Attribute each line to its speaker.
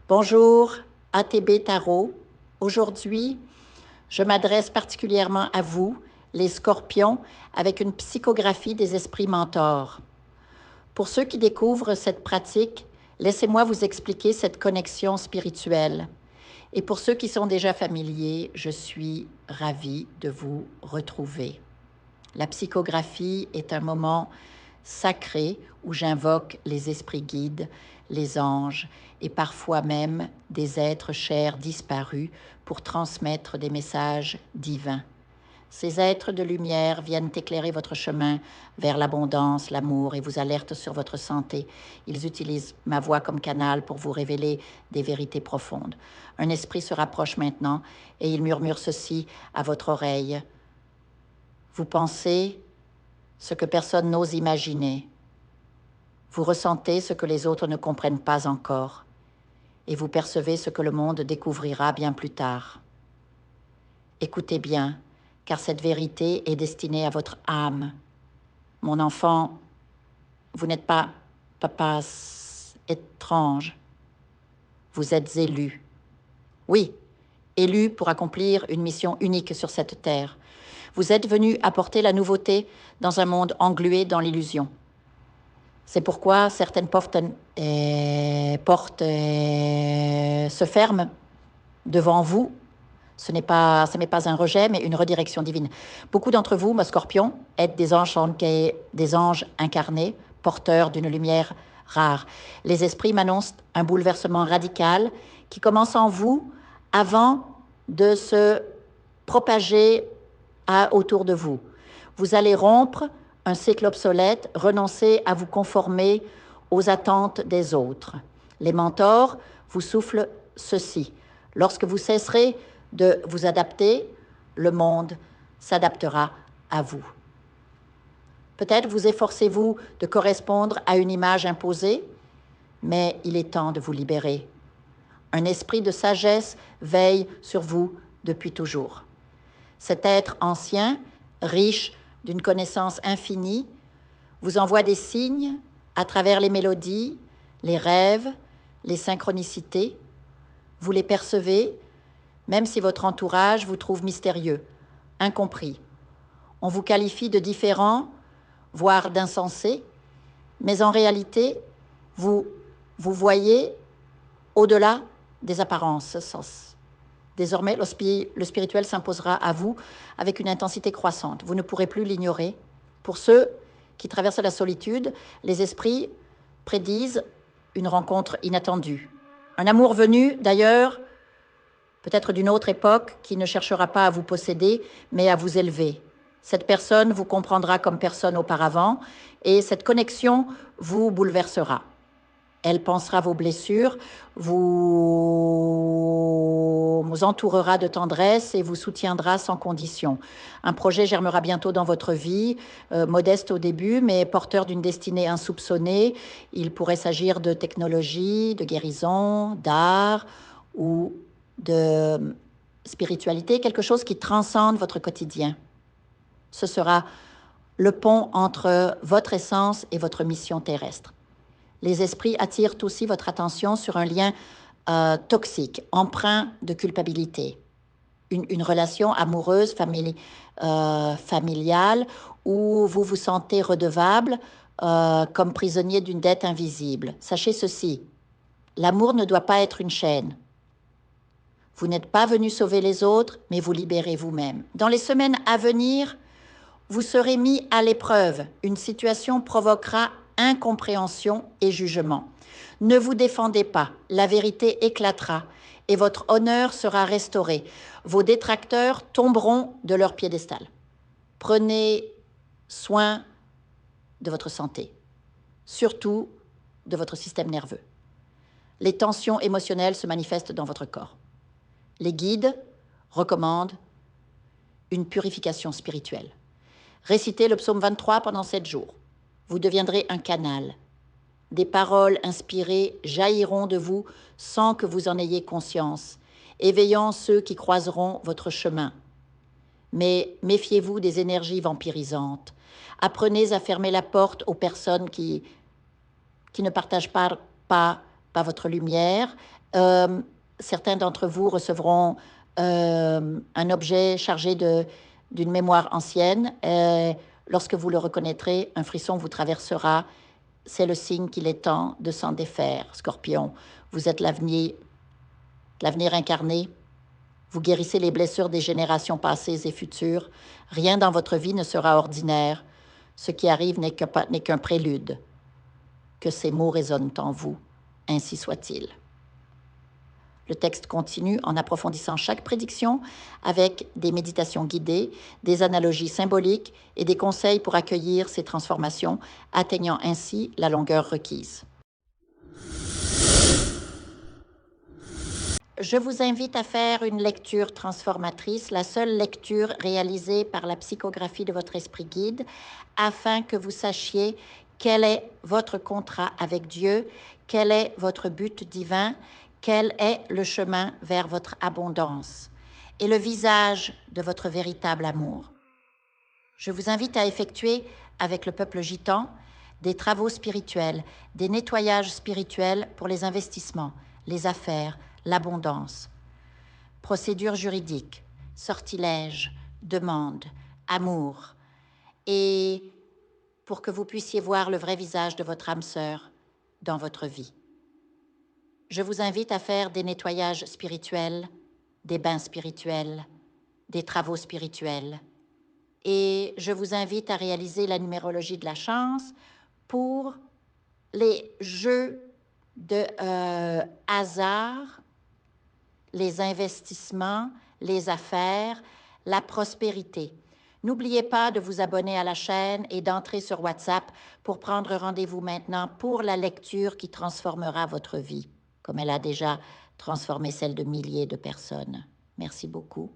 Speaker 1: Bonjour, ATB Tarot. Aujourd'hui, je m'adresse particulièrement à vous, les scorpions, avec une psychographie des esprits mentors. Pour ceux qui découvrent cette pratique, laissez-moi vous expliquer cette connexion spirituelle. Et pour ceux qui sont déjà familiers, je suis ravie de vous retrouver. La psychographie est un moment sacré où j'invoque les esprits guides, les anges et parfois même des êtres chers disparus pour transmettre des messages divins. Ces êtres de lumière viennent éclairer votre chemin vers l'abondance, l'amour et vous alertent sur votre santé. Ils utilisent ma voix comme canal pour vous révéler des vérités profondes. Un esprit se rapproche maintenant et il murmure ceci à votre oreille. Vous pensez ce que personne n'ose imaginer. Vous ressentez ce que les autres ne comprennent pas encore. Et vous percevez ce que le monde découvrira bien plus tard. Écoutez bien, car cette vérité est destinée à votre âme. Mon enfant, vous n'êtes pas papa étrange. Vous êtes élu. Oui, élu pour accomplir une mission unique sur cette terre. Vous êtes venu apporter la nouveauté dans un monde englué dans l'illusion. C'est pourquoi certaines portes se ferment devant vous. Ce n'est pas un rejet, mais une redirection divine. Beaucoup d'entre vous, mes scorpions, êtes des anges incarnés, porteurs d'une lumière rare. Les esprits m'annoncent un bouleversement radical qui commence en vous avant de se propager autour de vous. Vous allez rompre un cycle obsolète, renoncer à vous conformer aux attentes des autres. Les mentors vous soufflent ceci. Lorsque vous cesserez de vous adapter, le monde s'adaptera à vous. Peut-être vous efforcez-vous de correspondre à une image imposée, mais il est temps de vous libérer. Un esprit de sagesse veille sur vous depuis toujours. Cet être ancien, riche d'une connaissance infinie, vous envoie des signes à travers les mélodies, les rêves, les synchronicités. Vous les percevez, même si votre entourage vous trouve mystérieux, incompris. On vous qualifie de différent, voire d'insensé, mais en réalité, vous voyez au-delà des apparences. Désormais, le spirituel s'imposera à vous avec une intensité croissante. Vous ne pourrez plus l'ignorer. Pour ceux qui traversent la solitude, les esprits prédisent une rencontre inattendue. Un amour venu, d'ailleurs, peut-être d'une autre époque, qui ne cherchera pas à vous posséder, mais à vous élever. Cette personne vous comprendra comme personne auparavant, et cette connexion vous bouleversera. Elle pansera vos blessures, vous entourera de tendresse et vous soutiendra sans condition. Un projet germera bientôt dans votre vie, modeste au début, mais porteur d'une destinée insoupçonnée. Il pourrait s'agir de technologie, de guérison, d'art ou de spiritualité, quelque chose qui transcende votre quotidien. Ce sera le pont entre votre essence et votre mission terrestre. Les esprits attirent aussi votre attention sur un lien toxique, empreint de culpabilité. Une relation amoureuse, familiale, où vous vous sentez redevable comme prisonnier d'une dette invisible. Sachez ceci, l'amour ne doit pas être une chaîne. Vous n'êtes pas venu sauver les autres, mais vous libérez vous-même. Dans les semaines à venir, vous serez mis à l'épreuve. Une situation provoquera incompréhension et jugement. Ne vous défendez pas, la vérité éclatera et votre honneur sera restauré. Vos détracteurs tomberont de leur piédestal. Prenez soin de votre santé, surtout de votre système nerveux. Les tensions émotionnelles se manifestent dans votre corps. Les guides recommandent une purification spirituelle. Récitez le psaume 23 pendant 7 jours. Vous deviendrez un canal. Des paroles inspirées jailliront de vous sans que vous en ayez conscience, éveillant ceux qui croiseront votre chemin. Mais méfiez-vous des énergies vampirisantes. Apprenez à fermer la porte aux personnes qui ne partagent pas votre lumière Euh, Certains d'entre vous recevront un objet chargé d'une mémoire ancienne. Lorsque vous le reconnaîtrez, un frisson vous traversera. C'est le signe qu'il est temps de s'en défaire. Scorpion, vous êtes l'avenir incarné. Vous guérissez les blessures des générations passées et futures. Rien dans votre vie ne sera ordinaire. Ce qui arrive n'est qu'un prélude. Que ces mots résonnent en vous. Ainsi soit-il. Le texte continue en approfondissant chaque prédiction avec des méditations guidées, des analogies symboliques et des conseils pour accueillir ces transformations, atteignant ainsi la longueur requise. Je vous invite à faire une lecture transformatrice, la seule lecture réalisée par la psychographie de votre esprit guide, afin que vous sachiez quel est votre contrat avec Dieu, quel est votre but divin, quel est le chemin vers votre abondance et le visage de votre véritable amour. Je vous invite à effectuer avec le peuple gitan des travaux spirituels, des nettoyages spirituels pour les investissements, les affaires, l'abondance. Procédures juridiques, sortilèges, demandes, amour. Et pour que vous puissiez voir le vrai visage de votre âme sœur dans votre vie. Je vous invite à faire des nettoyages spirituels, des bains spirituels, des travaux spirituels. Et je vous invite à réaliser la numérologie de la chance pour les jeux de hasard, les investissements, les affaires, la prospérité. N'oubliez pas de vous abonner à la chaîne et d'entrer sur WhatsApp pour prendre rendez-vous maintenant pour la lecture qui transformera votre vie, comme elle a déjà transformé celle de milliers de personnes. Merci beaucoup.